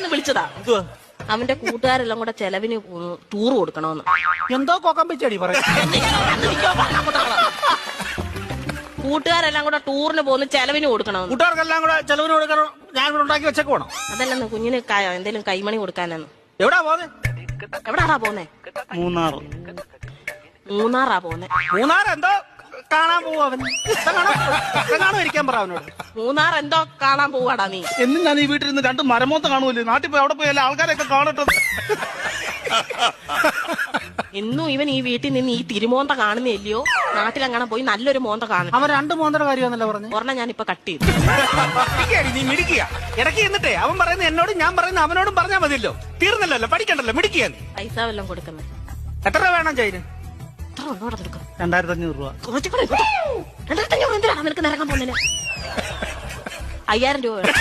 പറയാന്ന് വിളിച്ചതാ. അവന്റെ കൂട്ടുകാരെല്ലാം കൂടെ ചെലവിന് ടൂർ കൊടുക്കണോന്ന്. എന്തോ കോക്കാൻ പറ്റി പറയാം. കൂട്ടുകാരെല്ലാം കൂടെ ടൂറിന് പോകുന്ന ചെലവിന് കൊടുക്കണമെന്ന്. കൂട്ടുകാർക്കെല്ലാം കൂടെ ചെലവിന് കൊടുക്കണം. ഞാൻ ഇവിടെ ഉണ്ടാക്കി വെച്ചേക്ക് വേണം. അതല്ലെന്ന് കുഞ്ഞിന് എന്തേലും കൈമണി കൊടുക്കാനെന്ന്. എവിടാ പോന്നെ? എവിടാടാ പോന്നെ? മൂന്നാറാ പോന്നെ. മൂന്നാർ എന്തോ കാണാൻ പോവാ അവൻ. ഇരിക്കാൻ പറ അവനോട്. മൂന്നാർ എന്തോ കാണാൻ പോവാടാ നീ. എന്നും ഞാൻ ഈ വീട്ടിൽ നിന്ന് 2 മരമോത്ത കാണുമല്ലോ. നാട്ടിൽ പോയി അവിടെ പോയി എല്ലാ ആൾക്കാരെയൊക്കെ കാണട്ടെ. എന്നും ഇവൻ ഈ വീട്ടിൽ നിന്ന് ഈ തിരുമോന്ത കാണുന്നില്ലയോ? നാട്ടിലങ്ങനെ പോയി നല്ലൊരു മോന്ത കാണും. അവൻ 2 മോന്തയുടെ കാര്യമാണല്ലോ പറഞ്ഞു. ഒരെണ്ണം ഞാൻ ഇപ്പൊ കട്ട് ചെയ്തു. നീ മിടിക്കുക ഇടയ്ക്ക് എന്നിട്ടേ അവൻ പറയുന്നത് എന്നോടും ഞാൻ പറയുന്നത് അവനോടും പറഞ്ഞാൽ മതിയല്ലോ. തീർന്നല്ലോ, പഠിക്കണ്ടല്ലോ, മിടിക്കുക. പൈസ വല്ലതും കൊടുക്കുന്നത് എത്ര രൂപ വേണം ചൈന്? 2500 രൂപ. 2500 എന്തിനാണ് നിനക്ക് നിരക്കാൻ പോകുന്നതിന്? 5000 രൂപ വേണം.